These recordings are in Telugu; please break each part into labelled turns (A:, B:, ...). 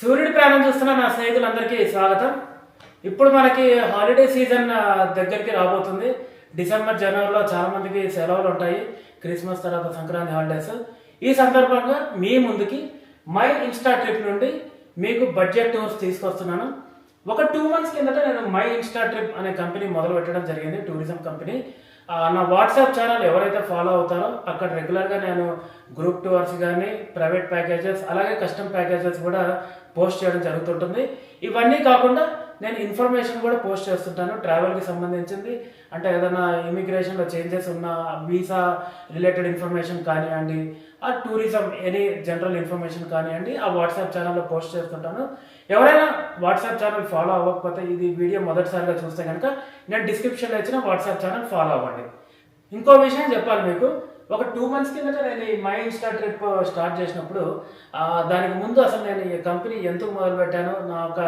A: సూర్యుడి ప్రయాణం చూస్తున్న నా స్నేహితులందరికీ స్వాగతం. ఇప్పుడు మనకి హాలిడే సీజన్ దగ్గరికి రాబోతుంది. డిసెంబర్ జనవరిలో చాలా మందికి సెలవులు ఉంటాయి. క్రిస్మస్ తర్వాత సంక్రాంతి హాలిడేస్. ఈ సందర్భంగా మీ ముందుకి మై ఇన్స్టా ట్రిప్ నుండి మీకు బడ్జెట్ టూర్స్ తీసుకొస్తున్నాను. ఒక 2 months కిందట నేను మై ఇన్స్టా ట్రిప్ అనే కంపెనీ మొదలు పెట్టడం జరిగింది, టూరిజం కంపెనీ. నా వాట్సాప్ ఛానల్ ఎవరైతే ఫాలో అవుతారో అక్కడ రెగ్యులర్గా నేను గ్రూప్ టూర్స్ కానీ ప్రైవేట్ ప్యాకేజెస్ అలాగే కస్టమ్ ప్యాకేజెస్ కూడా పోస్ట్ చేయడం జరుగుతుంటుంది. ఇవన్నీ కాకుండా నేను ఇన్ఫర్మేషన్ కూడా పోస్ట్ చేస్తుంటాను ట్రావెల్కి సంబంధించింది. అంటే ఏదైనా ఇమిగ్రేషన్లో చేంజెస్ ఉన్న వీసా రిలేటెడ్ ఇన్ఫర్మేషన్ కానివ్వండి, ఆ టూరిజం ఎనీ జనరల్ ఇన్ఫర్మేషన్ కానివ్వండి, ఆ వాట్సాప్ ఛానల్లో పోస్ట్ చేస్తుంటాను. ఎవరైనా వాట్సాప్ ఛానల్ ఫాలో అవ్వకపోతే, ఇది వీడియో మొదటిసారిగా చూస్తే కనుక నేను డిస్క్రిప్షన్లో ఇచ్చిన వాట్సాప్ ఛానల్ ఫాలో అవ్వండి. ఇంకో విషయం చెప్పాలి మీకు, ఒక 2 months కిందట నేను ఈ మై ఇన్స్టా ట్రిప్ స్టార్ట్ చేసినప్పుడు దానికి ముందు అసలు నేను ఈ కంపెనీ ఎందుకు మొదలుపెట్టాను, నా ఒక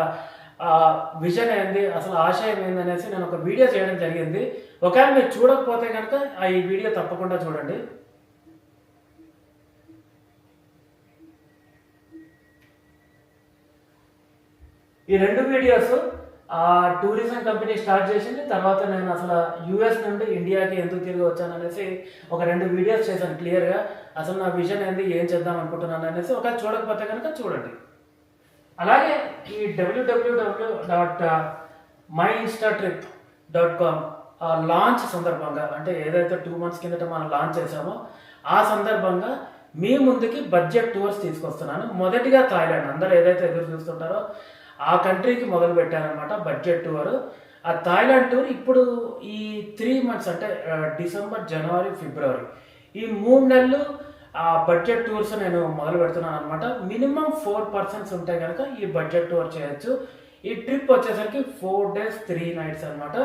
A: విజన్ ఏంది, అసలు ఆశయం ఏందనేసి నేను ఒక వీడియో చేయడం జరిగింది. ఒకవేళ మీరు చూడకపోతే కనుక ఈ వీడియో తప్పకుండా చూడండి. ఈ 2 వీడియోస్ టూరిజం కంపెనీ స్టార్ట్ చేసింది, తర్వాత నేను అసలు యూఎస్ నుండి ఇండియాకి ఎందుకు తిరిగి వచ్చాను అనేసి ఒక 2 వీడియోస్ చేశాను క్లియర్గా. అసలు నా విజన్ ఏంది, ఏం చేద్దాం అనుకుంటున్నాను అనేసి ఒకవేళ చూడకపోతే కనుక చూడండి. అలాగే ఈ www.myinstatrip.com లాంచ్ సందర్భంగా, అంటే ఏదైతే 2 months కిందట మనం లాంచ్ చేసామో ఆ సందర్భంగా మీ ముందుకి బడ్జెట్ టూర్స్ తీసుకొస్తున్నాను. మొదటిగా థాయిలాండ్, అందరూ ఏదైతే ఎదురు చూస్తుంటారో ఆ కంట్రీకి మొదలు పెట్టానమాట బడ్జెట్ టూర్. ఆ థాయిలాండ్ టూర్ ఇప్పుడు ఈ 3 months అంటే డిసెంబర్, జనవరి, ఫిబ్రవరి ఈ 3 నెలలు ఆ బడ్జెట్ టూర్స్ నేను మొదలు పెడుతున్నాను అనమాట. మినిమం 4 persons ఉంటే కనుక ఈ బడ్జెట్ టూర్ చేయొచ్చు. ఈ ట్రిప్ వచ్చేసరికి 4 days 3 nights అనమాట.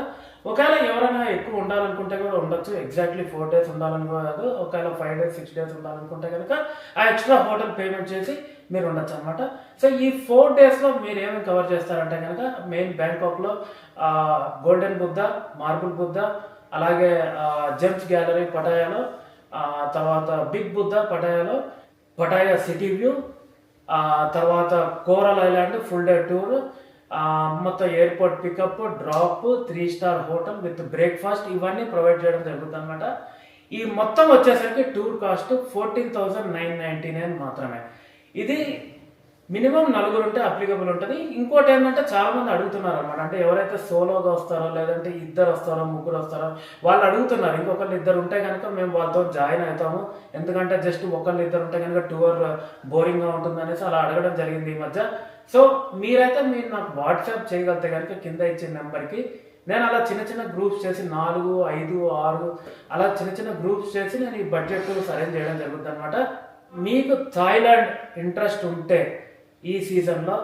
A: ఒకవేళ ఎవరైనా ఎక్కువ ఉండాలనుకుంటే కూడా ఉండొచ్చు, ఎగ్జాక్ట్లీ 4 days ఉండాలని కాదు. ఒకవేళ 5 days 6 days ఉండాలనుకుంటే కనుక ఆ ఎక్స్ట్రా హోటల్ పేమెంట్ చేసి మీరు ఉండొచ్చు అనమాట. సో ఈ 4 daysలో మీరు ఏమేమి కవర్ చేస్తారంటే కనుక మెయిన్ బ్యాంకాక్లో గోల్డెన్ బుద్ధ, మార్బుల్ బుద్ధ, అలాగే జెమ్స్ గ్యాలరీ పటాయాలో, తర్వాత big Buddha Pattaya city view, తర్వాత coral island full day tour, మొత్తం airport pickup, drop, 3 star hotel with breakfast, ఇవన్నీ ప్రొవైడ్ చేయడం జరుగుతుంది అనమాట. ఈ మొత్తం వచ్చేసరికి టూర్ కాస్ట్ 14,999 మాత్రమే. ఇది మినిమం 4 ఉంటే అప్లికబుల్ ఉంటుంది. ఇంకోటి ఏంటంటే చాలా మంది అడుగుతున్నారు అనమాట, అంటే ఎవరైతే సోలోగా వస్తారో లేదంటే 2 వస్తారో 3 వస్తారో వాళ్ళు అడుగుతున్నారు. ఇంకొకళ్ళు 2 ఉంటే కనుక మేము వాళ్ళతో జాయిన్ అవుతాము, ఎందుకంటే జస్ట్ 1-2 ఉంటే కనుక టూర్ బోరింగ్గా ఉంటుంది అనేసి అలా అడగడం జరిగింది ఈ మధ్య. సో మీరు నాకు వాట్సాప్ చేయగలిగితే కనుక కింద ఇచ్చిన నెంబర్కి నేను అలా చిన్న గ్రూప్స్ చేసి 4, 5, 6 అలా చిన్న గ్రూప్స్ చేసి నేను ఈ బడ్జెట్ టూర్స్ అరేంజ్ చేయడం జరుగుతుంది అనమాట. మీకు థాయిలాండ్ ఇంట్రెస్ట్ ఉంటే ఈ సీజన్లో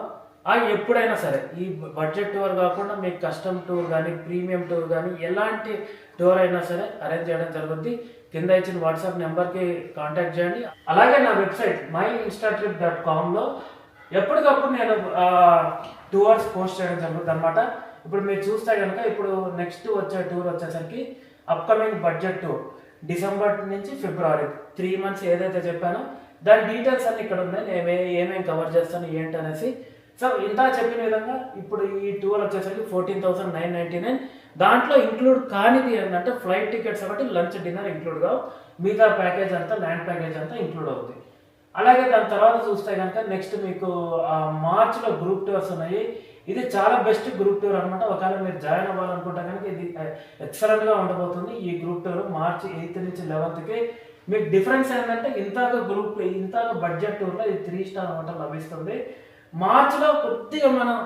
A: ఎప్పుడైనా సరే ఈ బడ్జెట్ టూర్ కాకుండా మీకు కస్టమ్ టూర్ కానీ ప్రీమియం టూర్ కానీ ఎలాంటి టూర్ అయినా సరే అరేంజ్ చేయడం జరుగుతుంది. కింద ఇచ్చిన వాట్సాప్ నెంబర్కి కాంటాక్ట్ చేయండి. అలాగే నా వెబ్సైట్ myinstatrip.comలో ఎప్పటికప్పుడు నేను టూర్స్ పోస్ట్ చేయడం జరుగుతుంది అనమాట. ఇప్పుడు మీరు చూస్తే కనుక ఇప్పుడు నెక్స్ట్ వచ్చే టూర్ వచ్చేసరికి అప్కమింగ్ బడ్జెట్ టూర్ డిసెంబర్ నుంచి ఫిబ్రవరి 3 months ఏదైతే చెప్పానో దాని డీటెయిల్స్ అన్ని ఇక్కడ ఉన్నాయి, నేను ఏమేమి కవర్ చేస్తాను ఏంటి అనేసి. సో ఇంత చెప్పిన విధంగా ఇప్పుడు ఈ టూర్ వచ్చేసరికి 14,999. దాంట్లో ఇంక్లూడ్ కానిది ఏంటంటే ఫ్లైట్ టికెట్స్ ఒకటి, లంచ్ డిన్నర్ ఇంక్లూడ్ కావు. మిగతా ప్యాకేజ్ అంతా ల్యాండ్ ప్యాకేజ్ అంతా ఇంక్లూడ్ అవుతుంది. అలాగే దాని తర్వాత చూస్తే కనుక నెక్స్ట్ మీకు మార్చ్లో గ్రూప్ టూర్స్ ఉన్నాయి. ఇది చాలా బెస్ట్ గ్రూప్ టూర్ అనమాట. ఒకవేళ మీరు జాయిన్ అవ్వాలనుకుంటే కనుక ఇది ఎక్సలెంట్గా ఉండబోతుంది. ఈ గ్రూప్ టూర్ మార్చి 8th నుంచి 11th. మీకు డిఫరెన్స్ ఏంటంటే ఇంతగా బడ్జెట్ టూర్లో ఇది 3 star హోటల్ లభిస్తుంది. మార్చ్లో కొద్దిగా మనం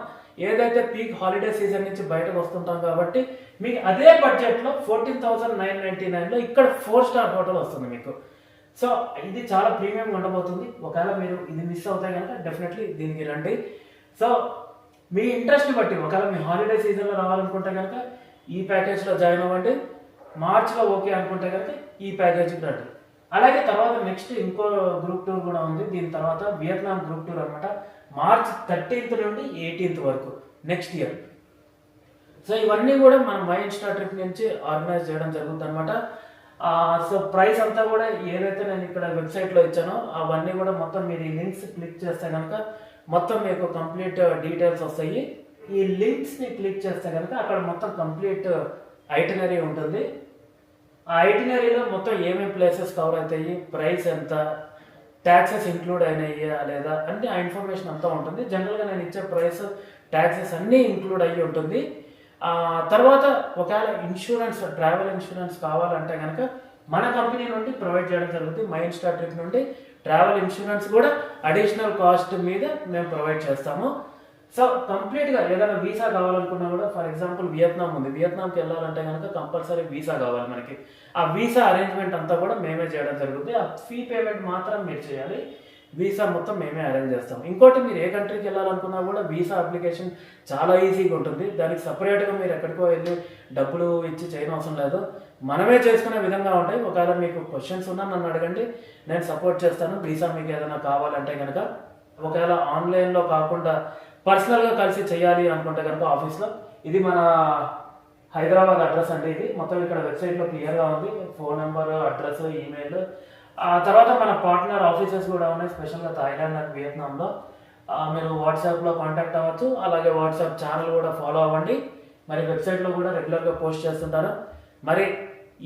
A: ఏదైతే పీక్ హాలిడే సీజన్ నుంచి బయటకు వస్తుంటాం కాబట్టి మీకు అదే బడ్జెట్లో 14,999లో ఇక్కడ 4 star హోటల్ వస్తుంది మీకు. సో ఇది చాలా ప్రీమియంగా ఉండబోతుంది. ఒకవేళ మీరు ఇది మిస్ అవుతాయి కనుక డెఫినెట్లీ దీనికి రండి. సో మీ ఇంట్రెస్ట్ బట్టి ఒకవేళ మీ హాలిడే సీజన్లో రావాలనుకుంటే కనుక ఈ ప్యాకేజ్లో జాయిన్ అవ్వండి. మార్చ్లో ఓకే అనుకుంటే కనుక ఈ ప్యాకేజ్కి రండి. అలాగే తర్వాత నెక్స్ట్ ఇంకో గ్రూప్ టూర్ కూడా ఉంది. దీని తర్వాత వియత్నాం గ్రూప్ టూర్ అనమాట. మార్చ్ 13th నుండి 18th వరకు నెక్స్ట్ ఇయర్. సో ఇవన్నీ కూడా మనం మై ఇన్స్టా ట్రిప్ నుంచి ఆర్గనైజ్ చేయడం జరుగుతుంది అనమాట. సో ప్రైస్ అంతా కూడా ఏదైతే నేను ఇక్కడ వెబ్సైట్లో ఇచ్చానో అవన్నీ కూడా మొత్తం మీరు ఈ లింక్స్ క్లిక్ చేస్తే కనుక మొత్తం మీకు కంప్లీట్ డీటెయిల్స్ వస్తాయి. ఈ లింక్స్ని క్లిక్ చేస్తే కనుక అక్కడ మొత్తం కంప్లీట్ ఐటినరీ ఉంటుంది. ఆ ఐటినరీలో మొత్తం ఏమేమి ప్లేసెస్ కవర్ అవుతాయి, ప్రైస్ ఎంత, ట్యాక్సెస్ ఇంక్లూడ్ అయినాయా లేదా అన్ని ఆ ఇన్ఫర్మేషన్ అంతా ఉంటుంది. జనరల్గా నేను ఇచ్చే ప్రైస్, ట్యాక్సెస్ అన్నీ ఇంక్లూడ్ అయ్యి ఉంటుంది. తర్వాత ఒకవేళ ఇన్సూరెన్స్, ట్రావెల్ ఇన్సూరెన్స్ కావాలంటే కనుక మన కంపెనీ నుండి ప్రొవైడ్ చేయడం జరుగుతుంది. మైండ్ స్టార్ ట్రిప్ నుండి ట్రావెల్ ఇన్సూరెన్స్ కూడా అడిషనల్ కాస్ట్ మీద మేము ప్రొవైడ్ చేస్తాము. సో కంప్లీట్గా ఏదైనా వీసా కావాలనుకున్నా కూడా, ఫర్ ఎగ్జాంపుల్ వియత్నాం ఉంది, వియత్నాంకి వెళ్ళాలంటే కనుక కంపల్సరీ వీసా కావాలి మనకి. ఆ వీసా అరేంజ్మెంట్ అంతా కూడా మేమే చేయడం జరుగుతుంది. ఆ ఫీ పేమెంట్ మాత్రం మీరు చేయాలి, వీసా మొత్తం మేమే అరేంజ్ చేస్తాం. ఇంకోటి, మీరు ఏ కంట్రీకి వెళ్ళాలనుకున్నా కూడా వీసా అప్లికేషన్ చాలా ఈజీగా ఉంటుంది. దానికి సపరేట్గా మీరు ఎక్కడికో వెళ్ళి డబ్బులు ఇచ్చి చేయని అవసరం లేదు, మనమే చేసుకునే విధంగా ఉంటాయి. ఒకవేళ మీకు క్వశ్చన్స్ ఉన్నా నన్ను అడగండి, నేను సపోర్ట్ చేస్తాను. వీసా మీకు ఏదైనా కావాలంటే కనుక, ఒకవేళ ఆన్లైన్లో కాకుండా పర్సనల్గా కలిసి చేయాలి అనుకుంటే కనుక ఆఫీస్లో, ఇది మన హైదరాబాద్ అడ్రస్ అండి. ఇది మొత్తం ఇక్కడ వెబ్సైట్లో క్లియర్గా ఉంది, ఫోన్ నెంబర్, అడ్రస్, ఈమెయిల్. ఆ తర్వాత మన పార్ట్నర్ ఆఫీసెస్ కూడా ఉన్నాయి, స్పెషల్గా థాయిలాండ్ అండ్ వియత్నాంలో. మీరు వాట్సాప్లో కాంటాక్ట్ అవ్వచ్చు, అలాగే వాట్సాప్ ఛానల్ కూడా ఫాలో అవ్వండి. మరి వెబ్సైట్లో కూడా రెగ్యులర్గా పోస్ట్ చేస్తుంటారు. మరి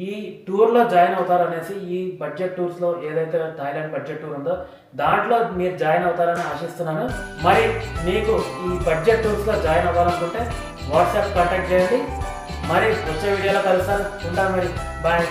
A: ఈ టూర్లో జాయిన్ అవుతారనేసి, ఈ బడ్జెట్ టూర్స్లో ఏదైతే థాయిలాండ్ బడ్జెట్ టూర్ ఉందో దాంట్లో మీరు జాయిన్ అవుతారని ఆశిస్తున్నాను. మరి మీకు ఈ బడ్జెట్ టూర్స్లో జాయిన్ అవ్వాలనుకుంటే వాట్సాప్ కాంటాక్ట్ చేయండి. మరి వచ్చే వీడియోలో కలుస్తాను. ఉంటాను మరి, బాయ్.